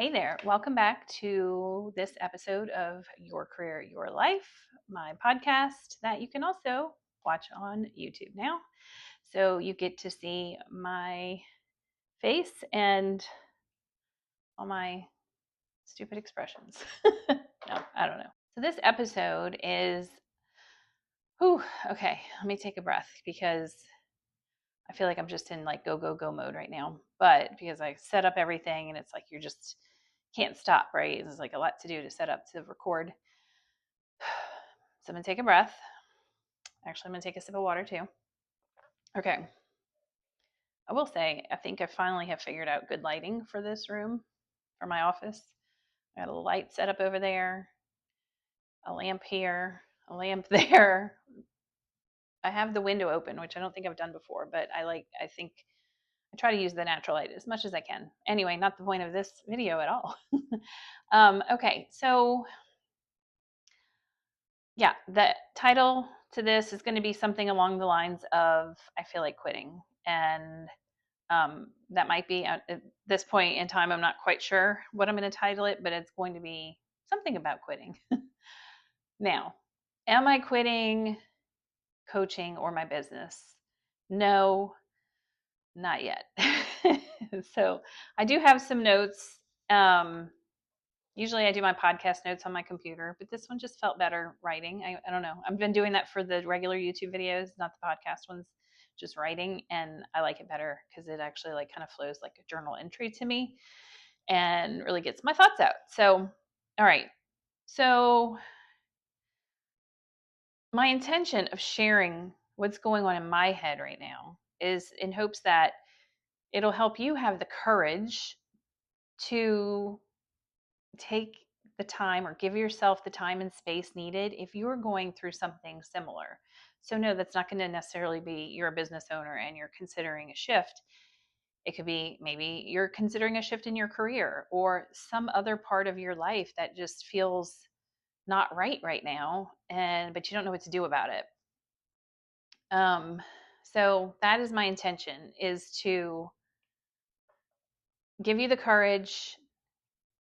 Hey there, welcome back to this episode of Your Career, Your Life, my podcast that you can also watch on YouTube now. So you get to see my face and all my stupid expressions. No, I don't know. So this episode is, okay, let me take a breath because I feel like I'm just in like go, go, go mode right now. But because I set up everything and it's like you're just can't stop, right? There's like a lot to do to set up to record. So I'm going to take a breath. Actually, I'm going to take a sip of water too. Okay. I will say, I think I finally have figured out good lighting for this room, for my office. I got a light set up over there, a lamp here, a lamp there. I have the window open, which I don't think I've done before, but I think I try to use the natural light as much as I can. Anyway, not the point of this video at all. Okay, so yeah, the title to this is going to be something along the lines of I feel like quitting. And that might be at this point in time, I'm not quite sure what I'm going to title it, but it's going to be something about quitting. Now, am I quitting coaching or my business? No, not yet. So I do have some notes. Usually I do my podcast notes on my computer, but this one just felt better writing. I don't know. I've been doing that for the regular YouTube videos, not the podcast ones, just writing. And I like it better because it actually like kind of flows like a journal entry to me and really gets my thoughts out. So, all right. So my intention of sharing what's going on in my head right now is in hopes that it'll help you have the courage to take the time or give yourself the time and space needed if you're going through something similar. So, no, that's not going to necessarily be you're a business owner and you're considering a shift. It could be maybe you're considering a shift in your career or some other part of your life that just feels not right now, but you don't know what to do about it. So that is my intention, is to give you the courage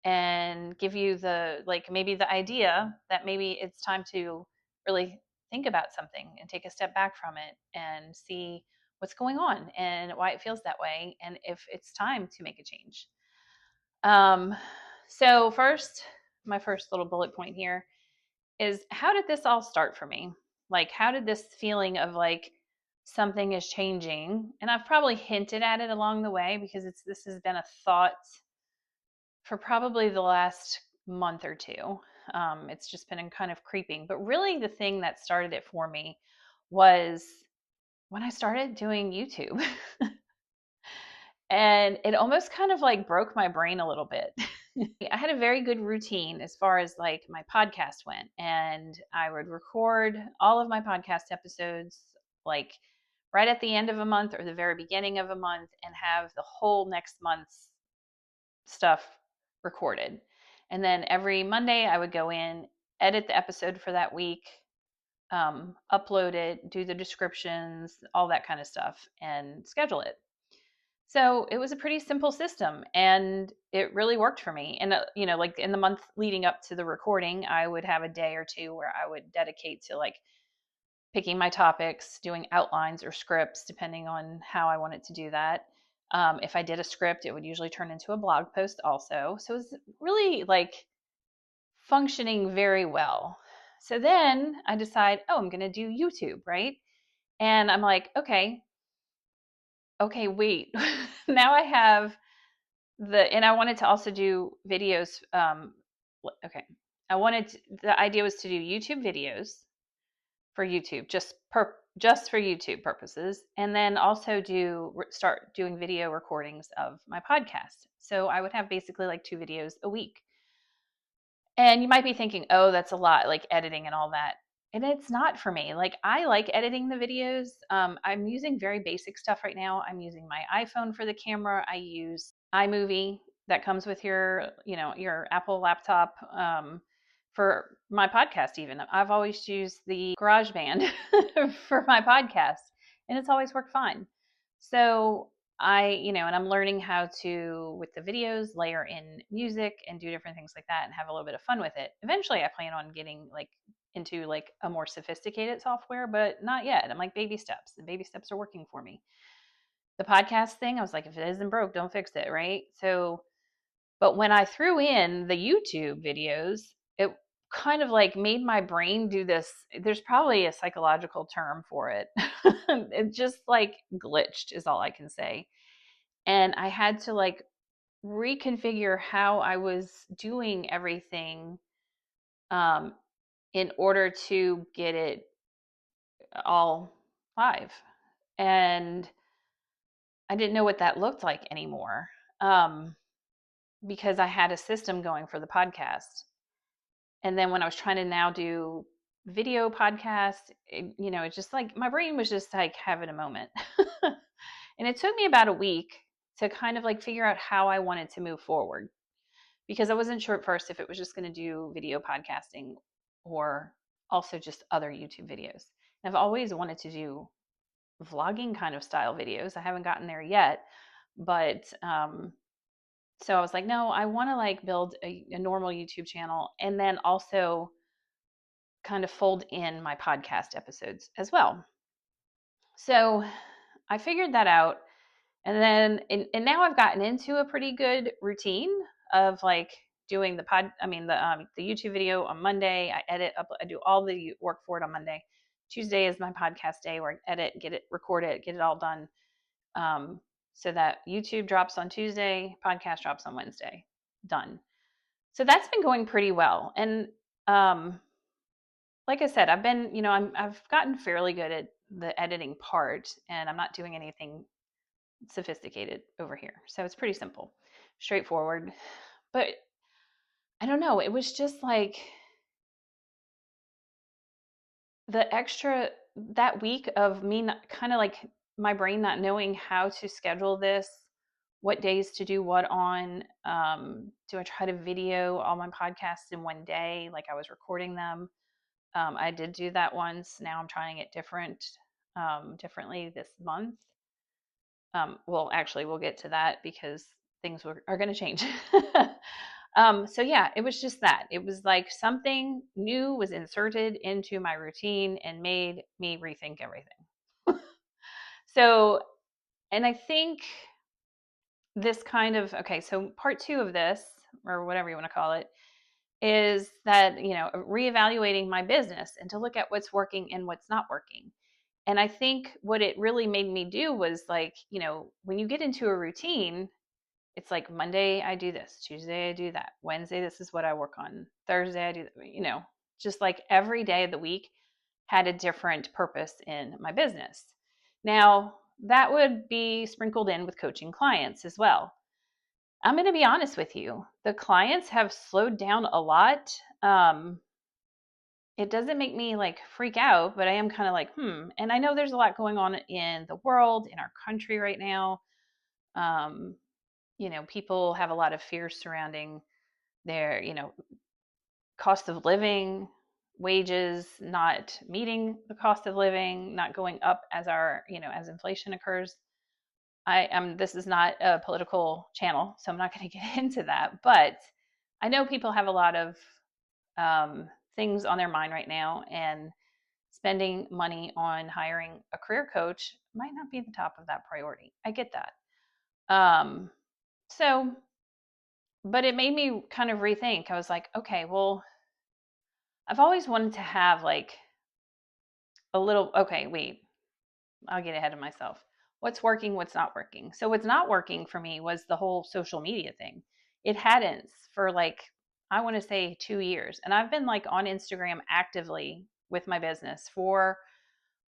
and give you the like maybe the idea that maybe it's time to really think about something and take a step back from it and see what's going on and why it feels that way and if it's time to make a change. So first, my first little bullet point here is how did this all start for me? Like, how did this feeling of like something is changing? And I've probably hinted at it along the way because this has been a thought for probably the last month or two. It's just been kind of creeping. But really, the thing that started it for me was when I started doing YouTube. And it almost kind of like broke my brain a little bit. I had a very good routine as far as like my podcast went, and I would record all of my podcast episodes like right at the end of a month or the very beginning of a month and have the whole next month's stuff recorded. And then every Monday, I would go in, edit the episode for that week, upload it, do the descriptions, all that kind of stuff, and schedule it. So it was a pretty simple system and it really worked for me. And, like in the month leading up to the recording, I would have a day or two where I would dedicate to like picking my topics, doing outlines or scripts, depending on how I wanted to do that. If I did a script, it would usually turn into a blog post also. So it was really like functioning very well. So then I decide, oh, I'm going to do YouTube, right? And I'm like, okay, wait. Now I have and I wanted to also do videos. Okay. The idea was to do YouTube videos for YouTube, just for YouTube purposes, and then also start doing video recordings of my podcast. So I would have basically like 2 videos a week. And you might be thinking, oh, that's a lot, like editing and all that. And it's not for me. Like, I like editing the videos. I'm using very basic stuff right now. I'm using my iPhone for the camera. I use iMovie that comes with your Apple laptop. For my podcast, even I've always used the GarageBand for my podcast, and it's always worked fine. So and I'm learning how to, with the videos, layer in music and do different things like that and have a little bit of fun with it. Eventually, I plan on getting like into like a more sophisticated software, but not yet. I'm like baby steps, and baby steps are working for me. The podcast thing, I was like, if it isn't broke, don't fix it, right? So, but when I threw in the YouTube videos, it kind of like made my brain do this. There's probably a psychological term for it. It just like glitched, is all I can say. And I had to like reconfigure how I was doing everything um, in order to get it all live. And I didn't know what that looked like anymore um, because I had a system going for the podcast. And then when I was trying to now do video podcast, it's just like my brain was just like having a moment. And it took me about a week to kind of like figure out how I wanted to move forward because I wasn't sure at first if it was just going to do video podcasting or also just other YouTube videos. And I've always wanted to do vlogging kind of style videos. I haven't gotten there yet, but so I was like, no, I want to like build a normal YouTube channel and then also kind of fold in my podcast episodes as well. So I figured that out. And then, and now I've gotten into a pretty good routine of like doing the YouTube video on Monday. I edit up, I do all the work for it on Monday. Tuesday is my podcast day where I edit, get it, record it, get it all done. So that YouTube drops on Tuesday, podcast drops on Wednesday. Done. So that's been going pretty well. And like I said, I've gotten fairly good at the editing part, and I'm not doing anything sophisticated over here. So it's pretty simple, straightforward. But I don't know, it was just like the extra that week of me kind of like my brain not knowing how to schedule this, what days to do what on. Do I try to video all my podcasts in one day like I was recording them? I did do that once. Now I'm trying it differently this month. Well, actually, we'll get to that because things are going to change. So yeah, it was just that. It was like something new was inserted into my routine and made me rethink everything. So, and I think this kind of, okay, so part two of this, or whatever you want to call it, is that, reevaluating my business and to look at what's working and what's not working. And I think what it really made me do was like, when you get into a routine, it's like Monday I do this, Tuesday I do that, Wednesday this is what I work on, Thursday I do that, just like every day of the week had a different purpose in my business. Now, that would be sprinkled in with coaching clients as well. I'm going to be honest with you. The clients have slowed down a lot. It doesn't make me like freak out, but I am kind of like, And I know there's a lot going on in the world, in our country right now. Um, people have a lot of fear surrounding their, cost of living, wages not meeting the cost of living, not going up as as inflation occurs. This is not a political channel, so I'm not going to get into that, but I know people have a lot of things on their mind right now, and spending money on hiring a career coach might not be the top of that priority. I get that. So, but it made me kind of rethink. I was like, okay, well, I've always wanted to have like okay, wait, I'll get ahead of myself. What's working, what's not working? So, what's not working for me was the whole social media thing. It hadn't for like, I want to say 2 years. And I've been like on Instagram actively with my business for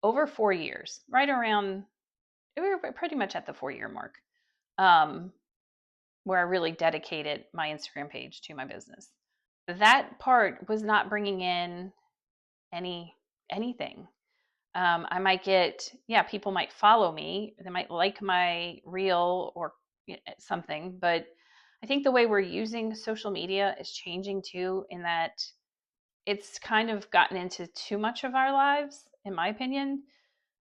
over 4 years, right around, we were pretty much at the 4 year mark, where I really dedicated my Instagram page to my business. That part was not bringing in anything. I might get, yeah, people might follow me, they might like my reel or something, but I think the way we're using social media is changing too, in that it's kind of gotten into too much of our lives, in my opinion.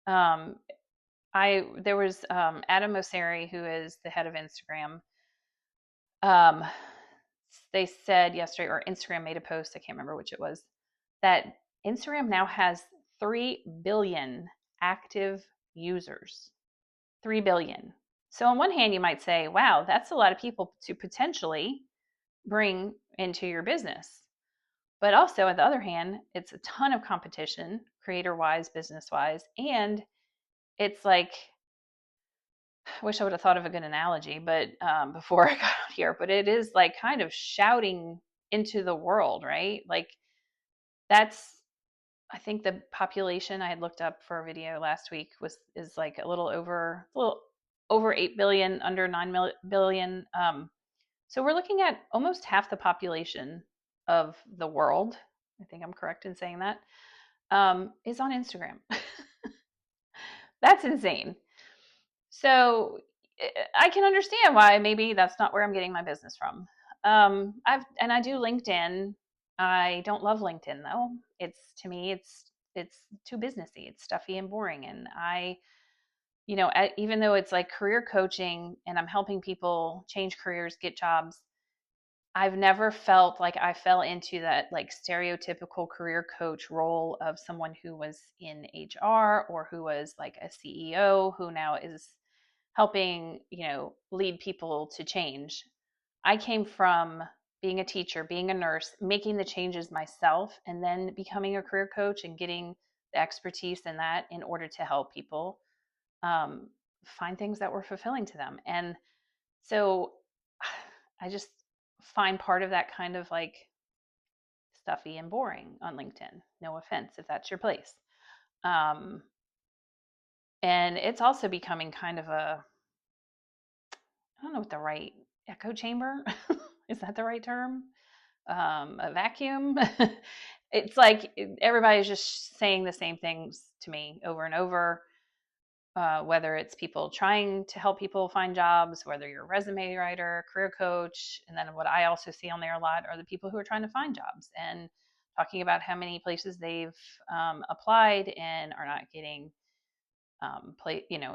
Um, there was Adam Mosseri, who is the head of Instagram. Um, they said yesterday, or Instagram made a post, I can't remember which it was, that Instagram now has 3 billion active users. 3 billion. So, on one hand, you might say, wow, that's a lot of people to potentially bring into your business. But also, on the other hand, it's a ton of competition, creator wise, business wise. And it's like, I wish I would have thought of a good analogy, but before I got out here, but it is like kind of shouting into the world, right? Like, that's, I think the population I had looked up for a video last week is like a little over 8 billion, under 9 billion. So we're looking at almost half the population of the world. I think I'm correct in saying that, is on Instagram. That's insane. So I can understand why maybe that's not where I'm getting my business from. I do LinkedIn. I don't love LinkedIn though. It's, to me, it's too businessy. It's stuffy and boring. And even though it's like career coaching and I'm helping people change careers, get jobs, I've never felt like I fell into that like stereotypical career coach role of someone who was in HR or who was like a CEO who now is helping, lead people to change. I came from being a teacher, being a nurse, making the changes myself, and then becoming a career coach and getting the expertise in that in order to help people um, find things that were fulfilling to them. And so I just find part of that kind of like stuffy and boring on LinkedIn. No offense if that's your place. Um, and it's also becoming kind of I don't know what the right echo chamber is, that the right term? A vacuum. It's like everybody's just saying the same things to me over and over. Whether it's people trying to help people find jobs, whether you're a resume writer, career coach, and then what I also see on there a lot are the people who are trying to find jobs and talking about how many places they've applied and are not getting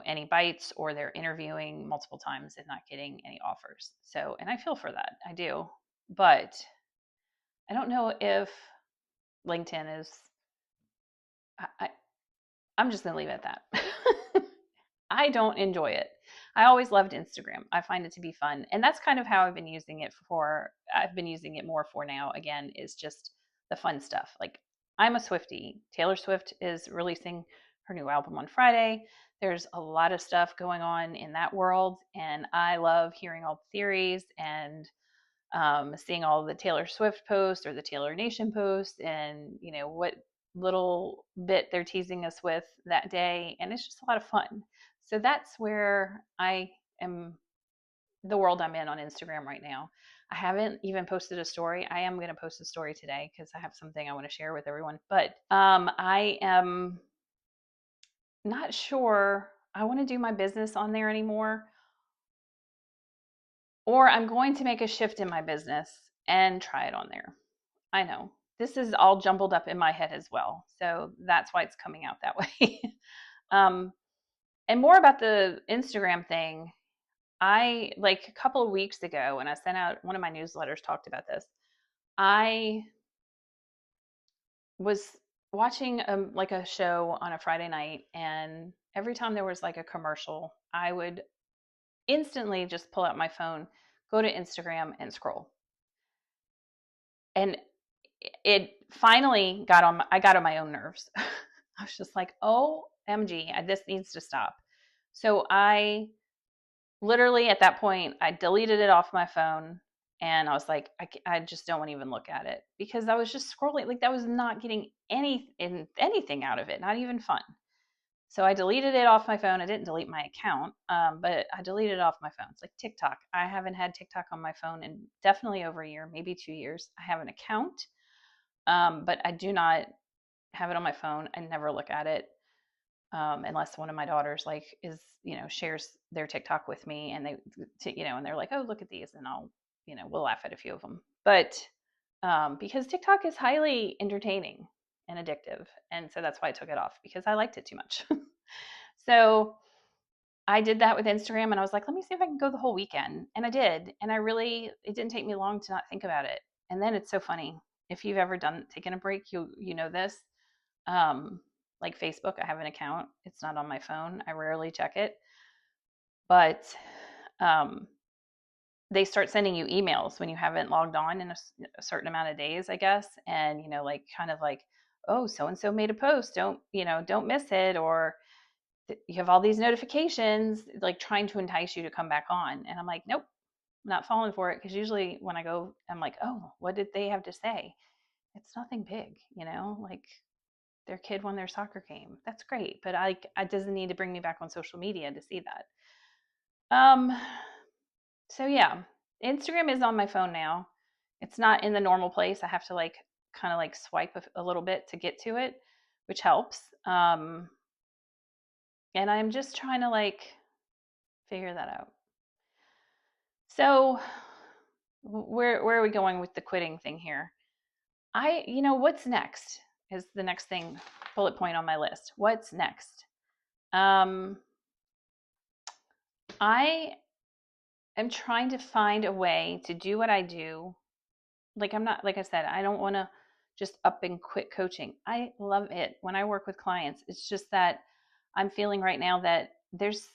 any bites, or they're interviewing multiple times and not getting any offers. So, and I feel for that, I do, but I don't know if LinkedIn is. I, I'm just gonna leave it at that. I don't enjoy it. I always loved Instagram. I find it to be fun, and that's kind of how I've been using it for. I've been using it more for now. Again, is just the fun stuff. Like, I'm a Swiftie. Taylor Swift is releasing her new album on Friday. There's a lot of stuff going on in that world, and I love hearing all the theories and seeing all the Taylor Swift posts or the Taylor Nation posts, and what little bit they're teasing us with that day, and it's just a lot of fun. So that's where I am, the world I'm in on Instagram right now. I haven't even posted a story. I am going to post a story today because I have something I want to share with everyone. But I am not sure I want to do my business on there anymore, or I'm going to make a shift in my business and try it on there. I know this is all jumbled up in my head as well. So that's why it's coming out that way. um, and more about the Instagram thing. I, like a couple of weeks ago, when I sent out one of my newsletters, talked about this. I was watching like a show on a Friday night, and every time there was like a commercial, I would instantly just pull out my phone, go to Instagram, and scroll. And it finally I got on my own nerves. I was just like, OMG, this needs to stop. So I literally, at that point, I deleted it off my phone, and I was like, I just don't want to even look at it, because I was just scrolling. Like, that was not getting anything out of it, not even fun. So I deleted it off my phone. I didn't delete my account, but I deleted it off my phone. It's like TikTok. I haven't had TikTok on my phone in definitely over a year, maybe 2 years. I have an account, but I do not have it on my phone. I never look at it, unless one of my daughters shares their TikTok with me, and and they're like, oh, look at these, and I'll we'll laugh at a few of them. But because TikTok is highly entertaining and addictive, and so that's why I took it off, because I liked it too much. So I did that with Instagram, and I was like, let me see if I can go the whole weekend. And I did. And it didn't take me long to not think about it. And then it's so funny. If you've ever taken a break, you know this. Um, like Facebook, I have an account. It's not on my phone. I rarely check it, but um, they start sending you emails when you haven't logged on in a certain amount of days, I guess. And, like kind of like, oh, so and so made a post. Don't miss it. Or you have all these notifications, like trying to entice you to come back on. And I'm like, nope, I'm not falling for it. Cause usually when I go, I'm like, oh, what did they have to say? It's nothing big, like their kid won their soccer game. That's great. But it doesn't need to bring me back on social media to see that. Um, so yeah, Instagram is on my phone now. It's not in the normal place. I have to like kind of like swipe a little bit to get to it, which helps. And I'm just trying to like figure that out. So where are we going with the quitting thing here? What's next is the next thing, bullet point on my list. What's next? I am trying to find a way to do what I do. Like I'm not, like I said, I don't want to just up and quit coaching. I love it when I work with clients. It's just that I'm feeling right now that there's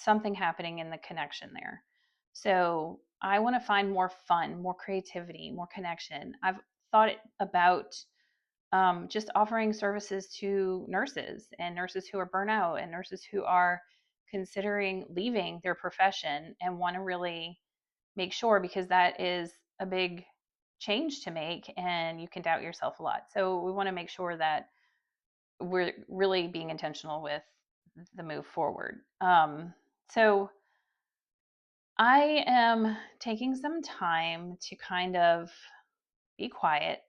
something happening in the connection there. So I want to find more fun, more creativity, more connection. I've thought about just offering services to nurses and nurses who are burnout and nurses who are considering leaving their profession and want to really make sure, because that is a big change to make and you can doubt yourself a lot. So we want to make sure that we're really being intentional with the move forward. So I am taking some time to kind of be quiet.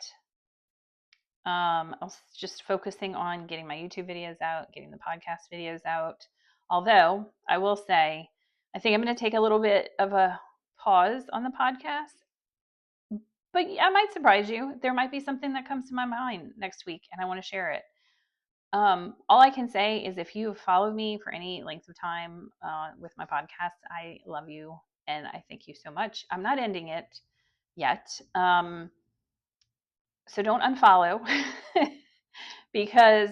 I was just focusing on getting my YouTube videos out, getting the podcast videos out. Although I will say, I think I'm going to take a little bit of a pause on the podcast, but I might surprise you. There might be something that comes to my mind next week, and I want to share it. All I can say is if you have followed me for any length of time with my podcast, I love you and I thank you so much. I'm not ending it yet. So don't unfollow because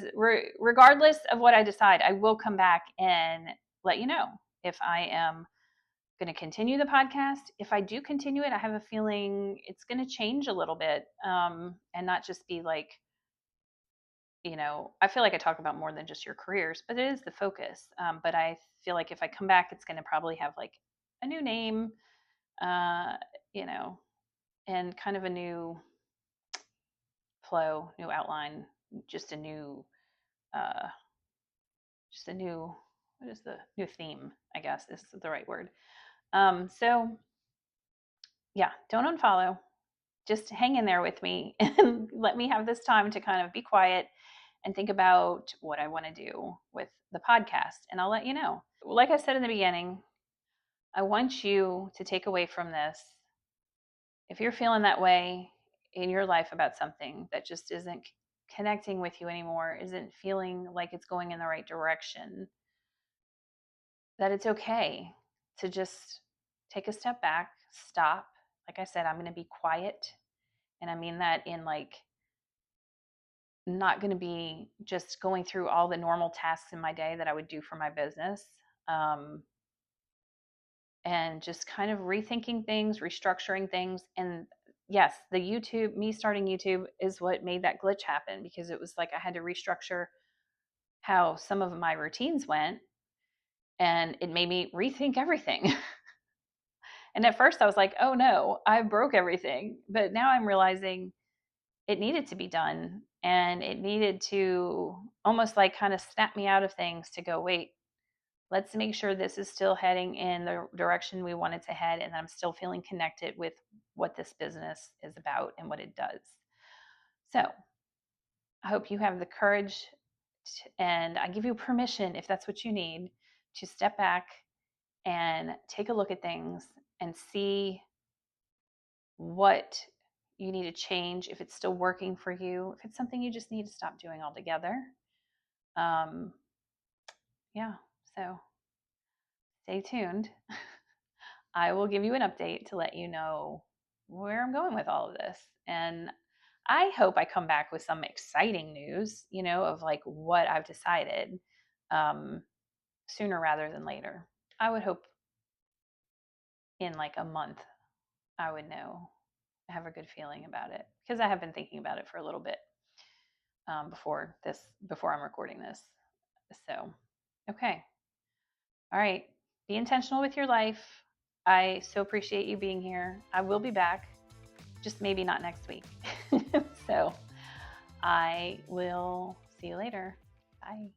regardless of what I decide, I will come back and let you know if I am going to continue the podcast. If I do continue it, I have a feeling it's going to change a little bit and not just be like, I feel like I talk about more than just your careers, but it is the focus. But I feel like if I come back, it's going to probably have like a new name, uh, you know, and kind of a new flow, new outline, just a new, uh, what is the new theme, I guess is the right word. So yeah, don't unfollow. Just hang in there with me and let me have this time to kind of be quiet and think about what I want to do with the podcast. And I'll let you know. Like I said in the beginning, I want you to take away from this. If you're feeling that way in your life about something that just isn't connecting with you anymore, isn't feeling like it's going in the right direction, that it's okay to just take a step back, stop. Like I said, I'm going to be quiet. And I mean that in like not going to be just going through all the normal tasks in my day that I would do for my business. Um, and just kind of rethinking things, restructuring things. And yes, me starting YouTube is what made that glitch happen, because it was like I had to restructure how some of my routines went and it made me rethink everything. And at first I was like, oh no, I broke everything. But now I'm realizing it needed to be done and it needed to almost like kind of snap me out of things to go, wait, let's make sure this is still heading in the direction we want it to head and I'm still feeling connected with what this business is about and what it does. So I hope you have the courage and I give you permission, if that's what you need, to step back and take a look at things and see what you need to change, if it's still working for you, if it's something you just need to stop doing altogether. Yeah. So stay tuned. I will give you an update to let you know where I'm going with all of this. And I hope I come back with some exciting news, of like what I've decided, um, sooner rather than later. I would hope in like a month, I would know. I have a good feeling about it because I have been thinking about it for a little bit, before I'm recording this. So, okay. All right. Be intentional with your life. I so appreciate you being here. I will be back, just maybe not next week. So I will see you later. Bye.